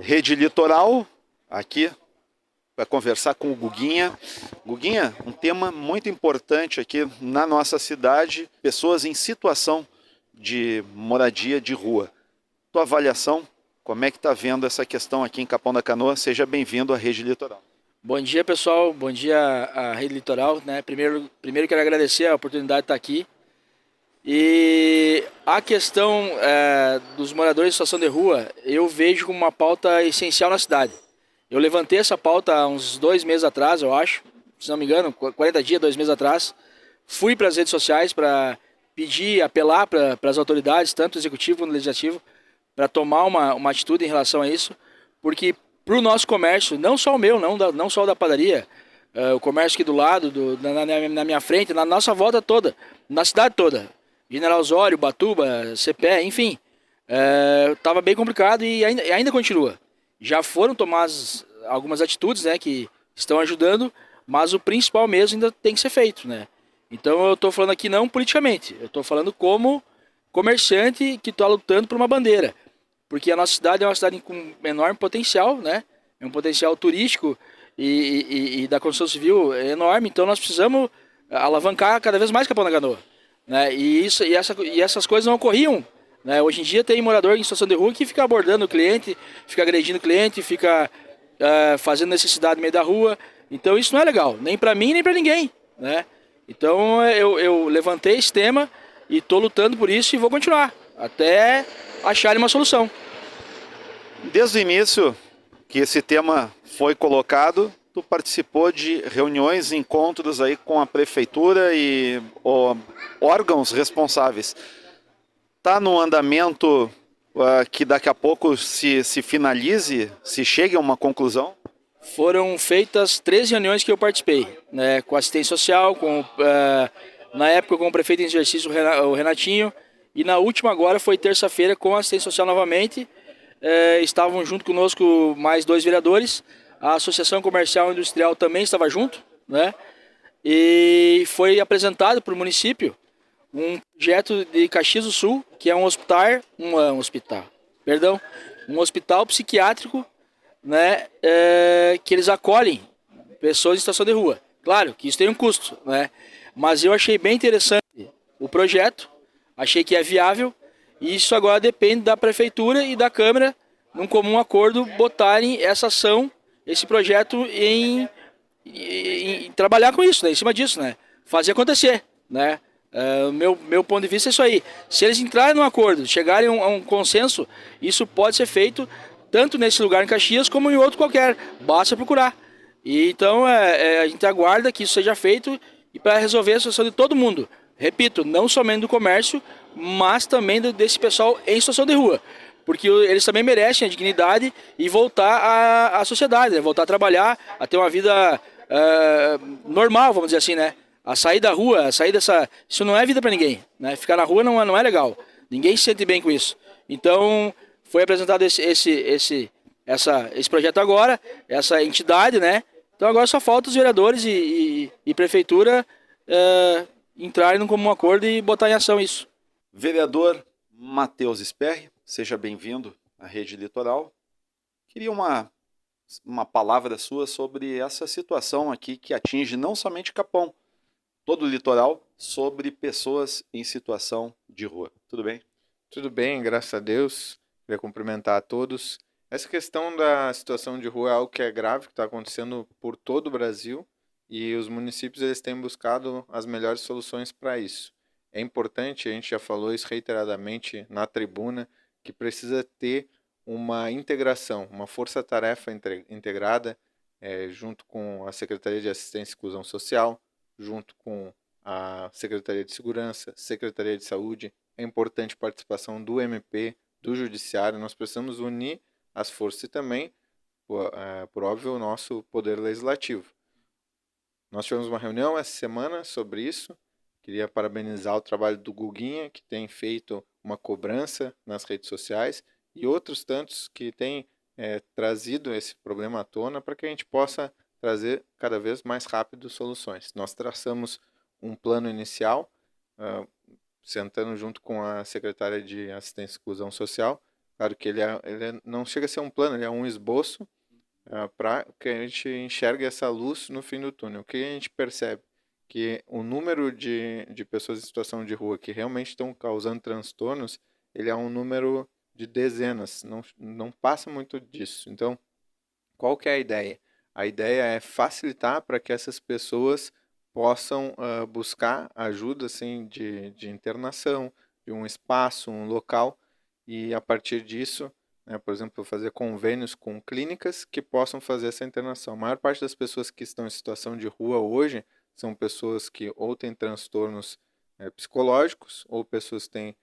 Rede Litoral, aqui para conversar com o Guguinha. Guguinha, um tema muito importante aqui na nossa cidade, pessoas em situação de moradia de rua. Tua avaliação, como é que está vendo essa questão aqui em Capão da Canoa? Seja bem-vindo à Rede Litoral. Bom dia, pessoal. Bom dia à Rede Litoral, né? Primeiro quero agradecer a oportunidade de estar aqui. E a questão dos moradores em situação de rua, eu vejo como uma pauta essencial na cidade. Eu levantei essa pauta há uns 2 meses atrás, eu acho, se não me engano, 40 dias, 2 meses atrás. Fui para as redes sociais para pedir, apelar para as autoridades, tanto executivo quanto legislativo, para tomar uma atitude em relação a isso, porque para o nosso comércio, não só o meu, não só o da padaria, o comércio aqui do lado, na minha frente, na nossa volta toda, na cidade toda, General Osório, Batuba, CPE, enfim, estava bem complicado e ainda continua. Já foram tomadas algumas atitudes, né, que estão ajudando, mas o principal mesmo ainda tem que ser feito, né? Então eu estou falando aqui não politicamente, eu estou falando como comerciante que está lutando por uma bandeira. Porque a nossa cidade é uma cidade com enorme potencial, né? É um potencial turístico e da construção civil enorme, então nós precisamos alavancar cada vez mais Capão da Canoa, né? E essas coisas não ocorriam, né? Hoje em dia tem morador em situação de rua que fica abordando o cliente, fica agredindo o cliente, fica fazendo necessidade no meio da rua. Então isso não é legal, nem para mim nem para ninguém, né? Então eu levantei esse tema e estou lutando por isso e vou continuar até acharem uma solução. Desde o início que esse tema foi colocado, tu participou de reuniões, encontros aí com a prefeitura e órgãos responsáveis. Está no andamento que daqui a pouco se finalize, se chegue a uma conclusão? Foram feitas 13 reuniões que eu participei, né, com assistência social, na época com o prefeito em exercício, o Renatinho, e na última agora foi terça-feira com a assistência social novamente. Estavam junto conosco mais 2 vereadores, a Associação Comercial e Industrial também estava junto, né? E foi apresentado para o município um projeto de Caxias do Sul, que é um hospital psiquiátrico, né, que eles acolhem pessoas em situação de rua. Claro que isso tem um custo, né? Mas eu achei bem interessante o projeto, achei que é viável, e isso agora depende da prefeitura e da Câmara, num comum acordo, botarem essa ação, esse projeto em trabalhar com isso, né? Em cima disso, né? Fazer acontecer, né? Meu ponto de vista é isso aí. Se eles entrarem num acordo, chegarem a um consenso, isso pode ser feito tanto nesse lugar em Caxias como em outro qualquer. Basta procurar. E então a gente aguarda que isso seja feito e para resolver a situação de todo mundo. Repito, não somente do comércio, mas também desse pessoal em situação de rua. Porque eles também merecem a dignidade e voltar à sociedade, né? Voltar a trabalhar, a ter uma vida normal, vamos dizer assim, né? A sair da rua, a sair dessa... Isso não é vida para ninguém, né? Ficar na rua não é legal. Ninguém se sente bem com isso. Então, foi apresentado esse projeto agora, essa entidade, né? Então agora só falta os vereadores e prefeitura entrarem num comum acordo e botar em ação isso. Vereador Matheus Sperri, seja bem-vindo à Rede Litoral. Queria uma palavra sua sobre essa situação aqui que atinge não somente Capão, todo o litoral, sobre pessoas em situação de rua. Tudo bem? Tudo bem, graças a Deus. Queria cumprimentar a todos. Essa questão da situação de rua é algo que é grave, que está acontecendo por todo o Brasil, e os municípios eles têm buscado as melhores soluções para isso. É importante, a gente já falou isso reiteradamente na tribuna, que precisa ter uma integração, uma força-tarefa integrada, junto com a Secretaria de Assistência e Inclusão Social, junto com a Secretaria de Segurança, Secretaria de Saúde. É importante a participação do MP, do Judiciário. Nós precisamos unir as forças e também, por óbvio, o nosso Poder Legislativo. Nós tivemos uma reunião essa semana sobre isso. Queria parabenizar o trabalho do Guguinha, que tem feito uma cobrança nas redes sociais, e outros tantos que têm trazido esse problema à tona para que a gente possa trazer cada vez mais rápido soluções. Nós traçamos um plano inicial, sentando junto com a secretária de Assistência e Inclusão Social, Claro que não chega a ser um plano, ele é um esboço para que a gente enxergue essa luz no fim do túnel. O que a gente percebe? Que o número de pessoas em situação de rua que realmente estão causando transtornos, ele é um número de dezenas, não passa muito disso. Então, qual que é a ideia? A ideia é facilitar para que essas pessoas possam buscar ajuda assim, de internação, de um espaço, um local, e a partir disso, né, por exemplo, fazer convênios com clínicas que possam fazer essa internação. A maior parte das pessoas que estão em situação de rua hoje são pessoas que ou têm transtornos psicológicos ou pessoas que têm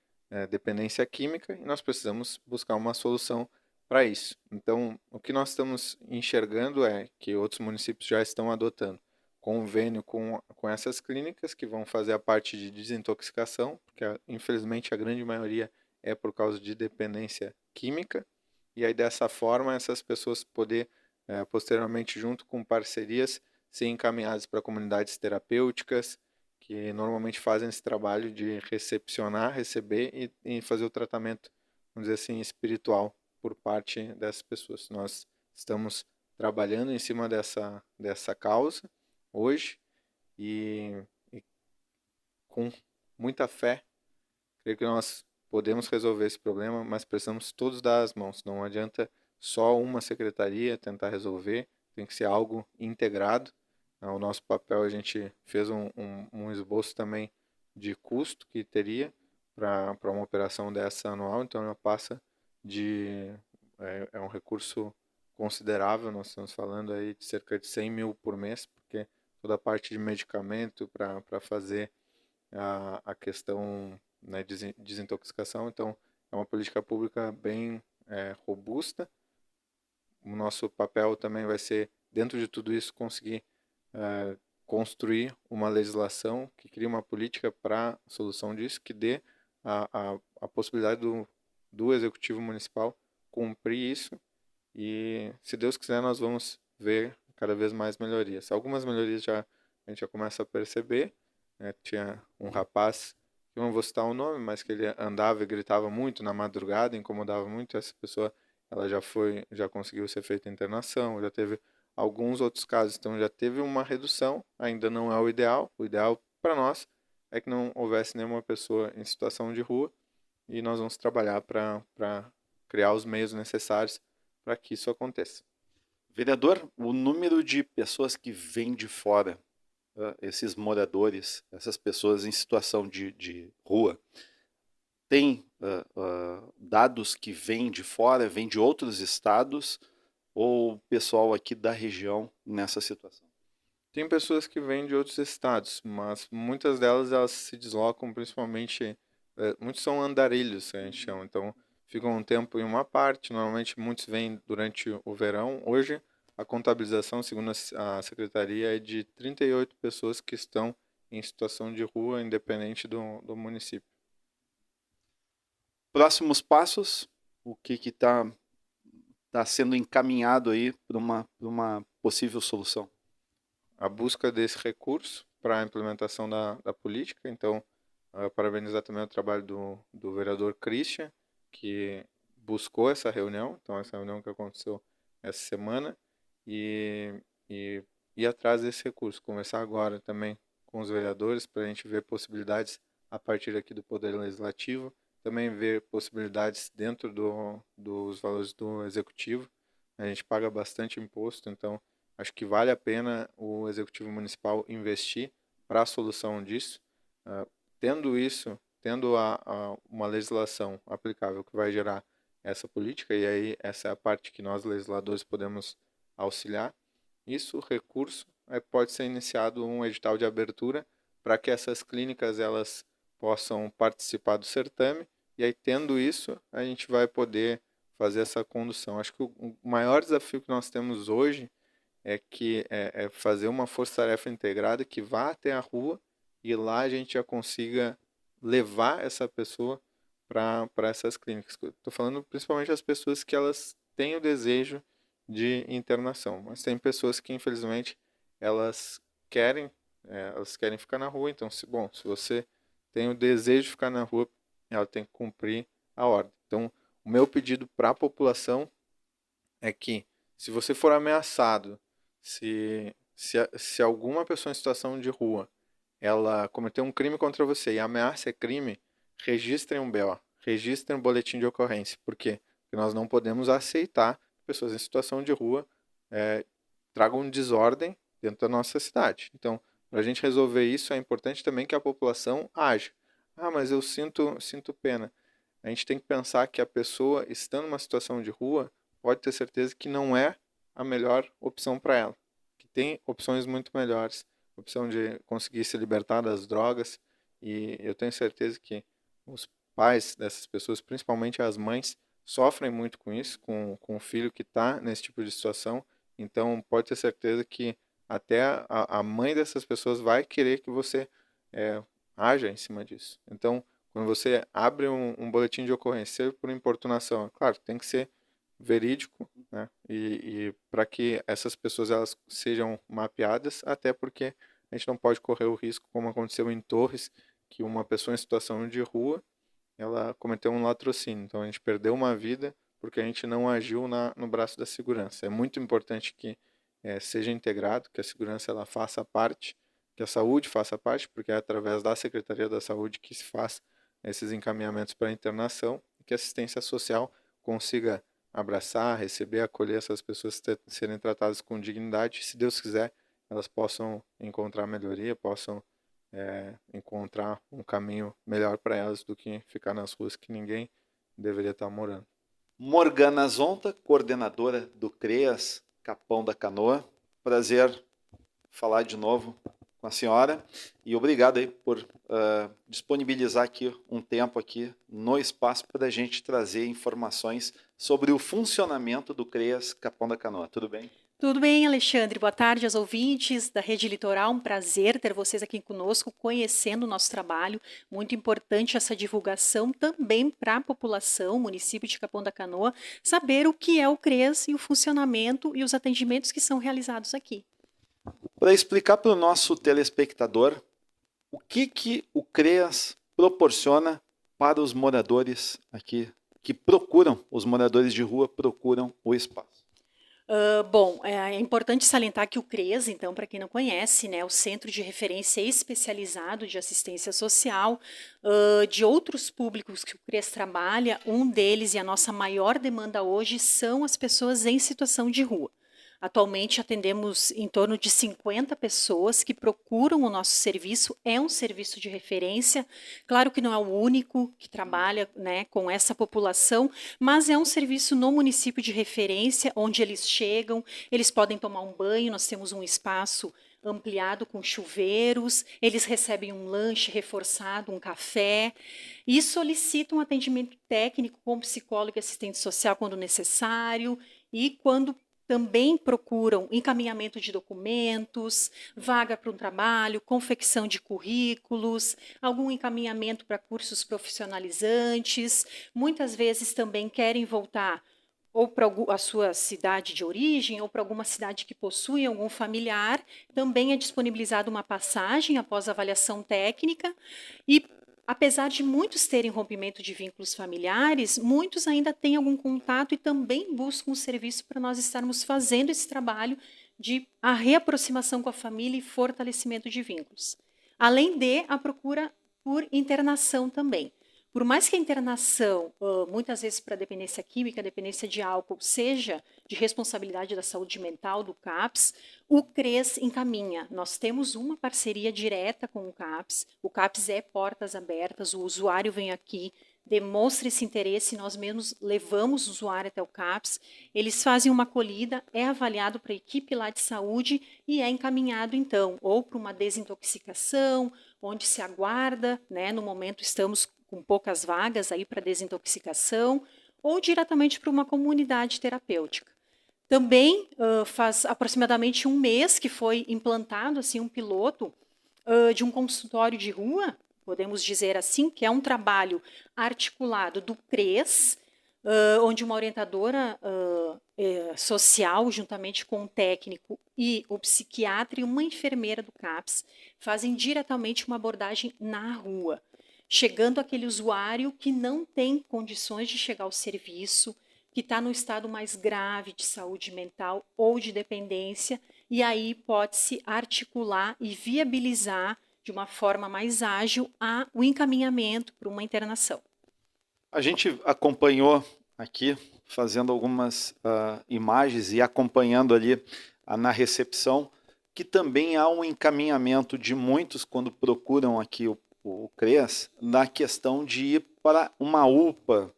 dependência química, e nós precisamos buscar uma solução para isso. Então, o que nós estamos enxergando é que outros municípios já estão adotando convênio com essas clínicas que vão fazer a parte de desintoxicação, porque infelizmente a grande maioria é por causa de dependência química, e aí dessa forma essas pessoas poder posteriormente junto com parcerias ser encaminhadas para comunidades terapêuticas que normalmente fazem esse trabalho de recepcionar, receber e fazer o tratamento, vamos dizer assim, espiritual por parte dessas pessoas. Nós estamos trabalhando em cima dessa causa hoje e com muita fé, creio que nós podemos resolver esse problema, mas precisamos todos dar as mãos. Não adianta só uma secretaria tentar resolver, tem que ser algo integrado. O nosso papel, a gente fez um esboço também de custo que teria para uma operação dessa anual, então ela passa de é um recurso considerável, nós estamos falando aí de cerca de 100 mil por mês, porque toda a parte de medicamento para fazer a questão, né, de desintoxicação, então é uma política pública bem robusta. O nosso papel também vai ser, dentro de tudo isso, conseguir construir uma legislação que crie uma política para a solução disso, que dê a possibilidade do Executivo Municipal cumprir isso e, se Deus quiser, nós vamos ver cada vez mais melhorias. Algumas melhorias a gente já começa a perceber, né? Tinha um rapaz, eu não vou citar o nome, mas que ele andava e gritava muito na madrugada, incomodava muito. Essa pessoa, ela já conseguiu ser feita internação, já teve alguns outros casos, então já teve uma redução, ainda não é o ideal. O ideal para nós é que não houvesse nenhuma pessoa em situação de rua e nós vamos trabalhar para criar os meios necessários para que isso aconteça. Vereador, o número de pessoas que vêm de fora, esses moradores, essas pessoas em situação de rua, tem dados que vêm de fora, vêm de outros estados, ou o pessoal aqui da região nessa situação? Tem pessoas que vêm de outros estados, mas muitas delas elas se deslocam principalmente, muitos são andarilhos, que a gente chama, então ficam um tempo em uma parte, normalmente muitos vêm durante o verão. Hoje a contabilização, segundo a secretaria, é de 38 pessoas que estão em situação de rua, independente do município. Próximos passos, o que tá sendo encaminhado aí para uma possível solução? A busca desse recurso para a implementação da política. Então, parabenizar também o trabalho do vereador Christian, que buscou essa reunião, então essa reunião que aconteceu essa semana, e ir atrás desse recurso, conversar agora também com os vereadores para a gente ver possibilidades a partir aqui do Poder Legislativo, também ver possibilidades dentro dos valores do Executivo. A gente paga bastante imposto, então acho que vale a pena o Executivo Municipal investir para a solução disso. Tendo isso, tendo uma legislação aplicável que vai gerar essa política, e aí essa é a parte que nós, legisladores, podemos auxiliar, isso, recurso, pode ser iniciado um edital de abertura para que essas clínicas elas possam participar do certame, e aí tendo isso, a gente vai poder fazer essa condução. Acho que o maior desafio que nós temos hoje é fazer uma força-tarefa integrada que vá até a rua e lá a gente já consiga levar essa pessoa para essas clínicas. Estou falando principalmente das pessoas que elas têm o desejo de internação, mas tem pessoas que infelizmente elas querem elas querem ficar na rua. Então, se você tem o desejo de ficar na rua, ela tem que cumprir a ordem. Então, o O meu pedido para a população é que, se você for ameaçado, se alguma pessoa em situação de rua ela cometeu um crime contra você e a ameaça é crime, registrem um BO, registrem um boletim de ocorrência. Por quê? Porque nós não podemos aceitar que pessoas em situação de rua tragam desordem dentro da nossa cidade. Então, para a gente resolver isso, é importante também que a população haja. Ah, mas eu sinto pena. A gente tem que pensar que a pessoa, estando numa situação de rua, pode ter certeza que não é a melhor opção para ela. Que tem opções muito melhores. Opção de conseguir se libertar das drogas. E eu tenho certeza que os pais dessas pessoas, principalmente as mães, sofrem muito com isso, com o filho que está nesse tipo de situação. Então, pode ter certeza que até a mãe dessas pessoas vai querer que você haja em cima disso. Então, quando você abre um boletim de ocorrência por importunação, é claro, tem que ser verídico, né? E para que essas pessoas elas sejam mapeadas, até porque a gente não pode correr o risco, como aconteceu em Torres, que uma pessoa em situação de rua, ela cometeu um latrocínio. Então, a gente perdeu uma vida porque a gente não agiu no braço da segurança. É muito importante que seja integrado, que a segurança ela faça parte, que a saúde faça parte, porque é através da Secretaria da Saúde que se faz esses encaminhamentos para a internação, e que a assistência social consiga abraçar, receber, acolher essas pessoas, serem tratadas com dignidade, e, se Deus quiser, elas possam encontrar melhoria, possam encontrar um caminho melhor para elas do que ficar nas ruas que ninguém deveria estar morando. Morgana Zonta, coordenadora do CREAS Capão da Canoa. Prazer falar de novo com a senhora e obrigado aí por disponibilizar aqui um tempo aqui no espaço para a gente trazer informações sobre o funcionamento do CREAS Capão da Canoa. Tudo bem? Tudo bem, Alexandre? Boa tarde aos ouvintes da Rede Litoral. Um prazer ter vocês aqui conosco, conhecendo o nosso trabalho. Muito importante essa divulgação também para a população, município de Capão da Canoa, saber o que é o CREAS e o funcionamento e os atendimentos que são realizados aqui. Para explicar para o nosso telespectador o que o CREAS proporciona para os moradores aqui, que procuram, os moradores de rua procuram o espaço. Bom, é importante salientar que o CREAS, então, para quem não conhece, né, o Centro de Referência Especializado de Assistência Social, de outros públicos que o CREAS trabalha, um deles e a nossa maior demanda hoje são as pessoas em situação de rua. Atualmente atendemos em torno de 50 pessoas que procuram o nosso serviço, é um serviço de referência, claro que não é o único que trabalha, né, com essa população, mas é um serviço no município de referência, onde eles chegam, eles podem tomar um banho, nós temos um espaço ampliado com chuveiros, eles recebem um lanche reforçado, um café, e solicitam um atendimento técnico com psicólogo e assistente social quando necessário, e quando também procuram encaminhamento de documentos, vaga para um trabalho, confecção de currículos, algum encaminhamento para cursos profissionalizantes. Muitas vezes também querem voltar ou para a sua cidade de origem ou para alguma cidade que possui algum familiar. Também é disponibilizada uma passagem após avaliação técnica e, apesar de muitos terem rompimento de vínculos familiares, muitos ainda têm algum contato e também buscam o serviço para nós estarmos fazendo esse trabalho de a reaproximação com a família e fortalecimento de vínculos. Além de a procura por internação também. Por mais que a internação, muitas vezes para dependência química, dependência de álcool, seja de responsabilidade da saúde mental do CAPS, o CREAS encaminha. Nós temos uma parceria direta com o CAPS é portas abertas, o usuário vem aqui, demonstra esse interesse, nós mesmos levamos o usuário até o CAPS, eles fazem uma acolhida, é avaliado para a equipe lá de saúde e é encaminhado então, ou para uma desintoxicação, onde se aguarda, né, no momento estamos com poucas vagas aí para desintoxicação, ou diretamente para uma comunidade terapêutica. Também faz aproximadamente um mês que foi implantado assim, um piloto de um consultório de rua, podemos dizer assim, que é um trabalho articulado do CREAS, onde uma orientadora social, juntamente com um técnico e o psiquiatra e uma enfermeira do CAPS, fazem diretamente uma abordagem na rua. chegando aquele usuário que não tem condições de chegar ao serviço, que está no estado mais grave de saúde mental ou de dependência, e aí pode-se articular e viabilizar de uma forma mais ágil o encaminhamento para uma internação. A gente acompanhou aqui, fazendo algumas imagens e acompanhando ali na recepção, que também há um encaminhamento de muitos quando procuram aqui o CREAS, na questão de ir para uma UPA.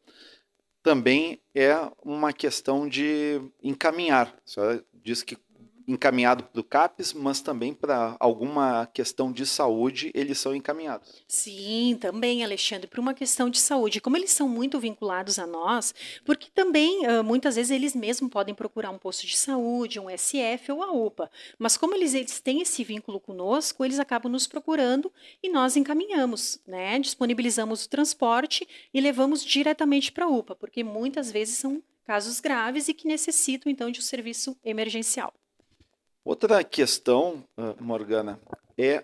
Também é uma questão de encaminhar. A senhora diz que encaminhado para o CAPES, mas também para alguma questão de saúde, eles são encaminhados. Sim, também, Alexandre, para uma questão de saúde. Como eles são muito vinculados a nós, porque também, muitas vezes, eles mesmos podem procurar um posto de saúde, um SF ou a UPA. Mas como eles têm esse vínculo conosco, eles acabam nos procurando e nós encaminhamos, né? Disponibilizamos o transporte e levamos diretamente para a UPA, porque muitas vezes são casos graves e que necessitam, então, de um serviço emergencial. Outra questão, Morgana, é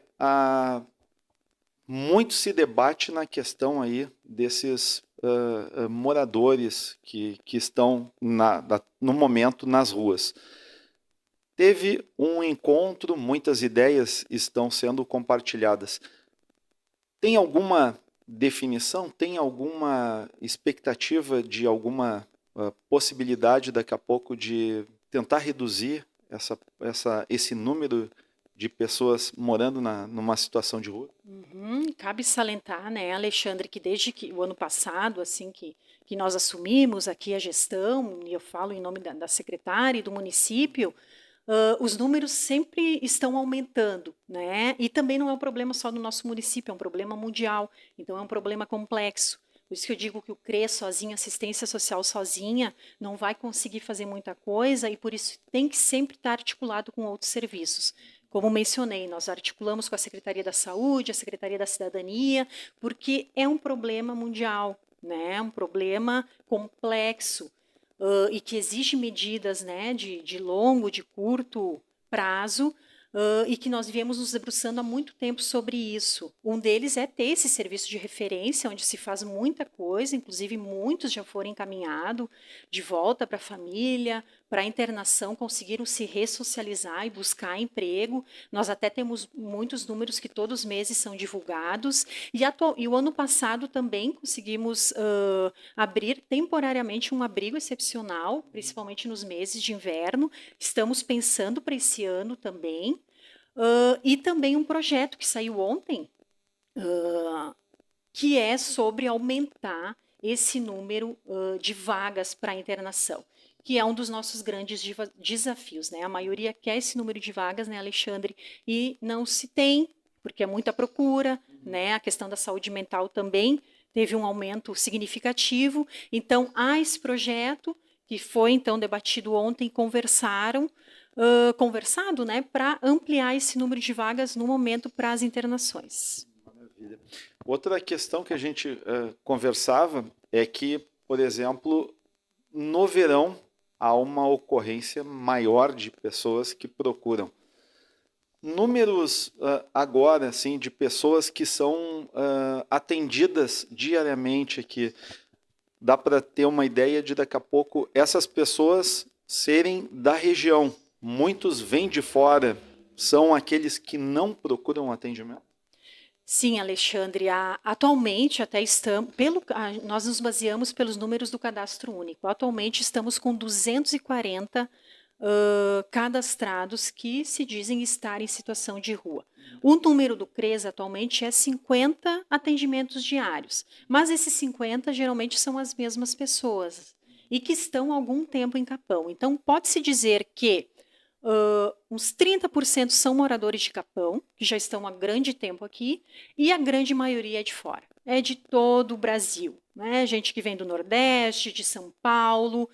muito se debate na questão aí desses moradores que estão no momento nas ruas. Teve um encontro, muitas ideias estão sendo compartilhadas. Tem alguma definição, tem alguma expectativa de alguma possibilidade daqui a pouco de tentar reduzir esse número de pessoas morando numa situação de rua? Cabe salientar, né, Alexandre, que desde que o ano passado, assim que nós assumimos aqui a gestão, e eu falo em nome da secretária e do município, os números sempre estão aumentando, né? E também não é um problema só do nosso município, é um problema mundial, então é um problema complexo. Por isso que eu digo que o CREAS sozinho, assistência social sozinha, não vai conseguir fazer muita coisa e por isso tem que sempre estar articulado com outros serviços. Como mencionei, nós articulamos com a Secretaria da Saúde, a Secretaria da Cidadania, porque é um problema mundial, né? Um problema complexo e que exige medidas, né, de longo, de curto prazo, e que nós viemos nos debruçando há muito tempo sobre isso. Um deles é ter esse serviço de referência, onde se faz muita coisa, inclusive muitos já foram encaminhados de volta para a família, para a internação, conseguiram se ressocializar e buscar emprego. Nós até temos muitos números que todos os meses são divulgados, e o ano passado também conseguimos abrir temporariamente um abrigo excepcional, principalmente nos meses de inverno. Estamos pensando para esse ano também. E também um projeto que saiu ontem, que é sobre aumentar esse número de vagas para internação, que é um dos nossos grandes desafios, né? A maioria quer esse número de vagas, né, Alexandre? E não se tem, porque é muita procura, né? A questão da saúde mental também teve um aumento significativo. Então, há esse projeto que foi, então, debatido ontem, conversado, né, para ampliar esse número de vagas no momento para as internações. Maravilha. Outra questão que a gente conversava é que, por exemplo, no verão há uma ocorrência maior de pessoas que procuram. Números agora, assim, de pessoas que são atendidas diariamente aqui, dá para ter uma ideia de daqui a pouco essas pessoas serem da região. Muitos vêm de fora, são aqueles que não procuram atendimento? Sim, Alexandre, atualmente até nós nos baseamos pelos números do Cadastro Único. Atualmente estamos com 240 cadastrados que se dizem estar em situação de rua. O número do CREAS atualmente é 50 atendimentos diários, mas esses 50 geralmente são as mesmas pessoas e que estão há algum tempo em Capão. Então, pode-se dizer que uns 30% são moradores de Capão, que já estão há grande tempo aqui, e a grande maioria é de fora. É de todo o Brasil, né? Gente que vem do Nordeste, de São Paulo,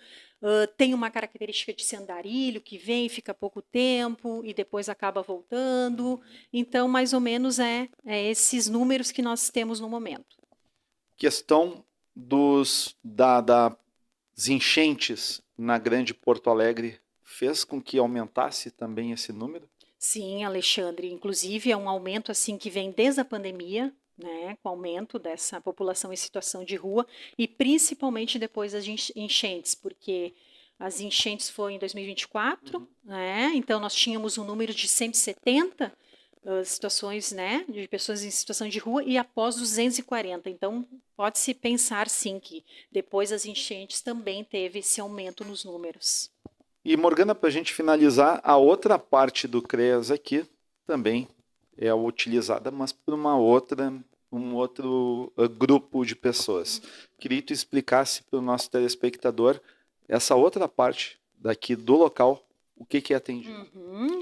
tem uma característica de ser andarilho, que vem e fica pouco tempo e depois acaba voltando. Então, mais ou menos é esses números que nós temos no momento. Questão das enchentes na Grande Porto Alegre fez com que aumentasse também esse número? Sim, Alexandre. Inclusive, é um aumento assim que vem desde a pandemia, né, com o aumento dessa população em situação de rua e principalmente depois das enchentes, porque as enchentes foram em 2024, né, então nós tínhamos um número de 170 situações, né, de pessoas em situação de rua e após 240. Então, pode-se pensar, sim, que depois das enchentes também teve esse aumento nos números. E, Morgana, para a gente finalizar, a outra parte do CREAS aqui também é utilizada, mas por um outro grupo de pessoas. Queria que tu explicasse para o nosso telespectador essa outra parte daqui do local, o que é atendido.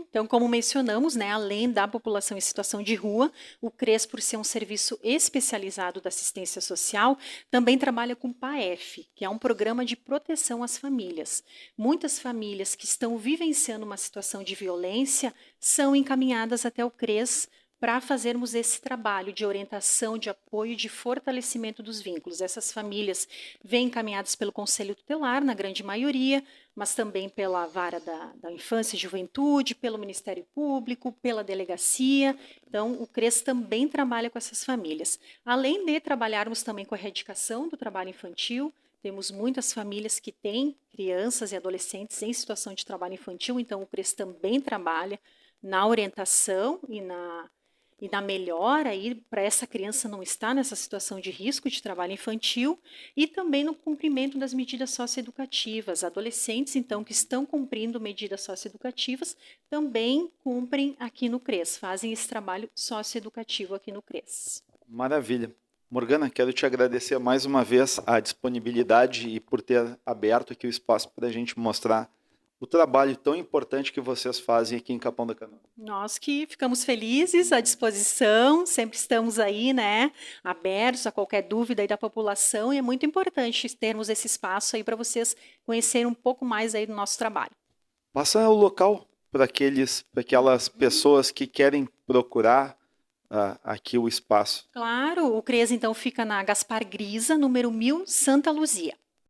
Então, como mencionamos, né, além da população em situação de rua, o CREAS, por ser um serviço especializado da assistência social, também trabalha com PAEF, que é um programa de proteção às famílias. Muitas famílias que estão vivenciando uma situação de violência são encaminhadas até o CREAS para fazermos esse trabalho de orientação, de apoio, de fortalecimento dos vínculos. Essas famílias vêm encaminhadas pelo Conselho Tutelar, na grande maioria, mas também pela Vara da Infância e Juventude, pelo Ministério Público, pela Delegacia. Então, o CREAS também trabalha com essas famílias. Além de trabalharmos também com a erradicação do trabalho infantil, temos muitas famílias que têm crianças e adolescentes em situação de trabalho infantil, então o CREAS também trabalha na orientação e na melhora aí para essa criança não estar nessa situação de risco de trabalho infantil e também no cumprimento das medidas socioeducativas. Adolescentes, então, que estão cumprindo medidas socioeducativas, também cumprem aqui no CREAS, fazem esse trabalho socioeducativo aqui no CREAS. Maravilha. Morgana, quero te agradecer mais uma vez a disponibilidade e por ter aberto aqui o espaço para a gente mostrar o trabalho tão importante que vocês fazem aqui em Capão da Canoa. Nós que ficamos felizes, à disposição, sempre estamos aí, né, abertos a qualquer dúvida aí da população e é muito importante termos esse espaço aí para vocês conhecerem um pouco mais aí do nosso trabalho. Passa o local para aquelas pessoas que querem procurar aqui o espaço. Claro, o CREAS então fica na Gaspar Grisa, número 1000, Santa Luzia.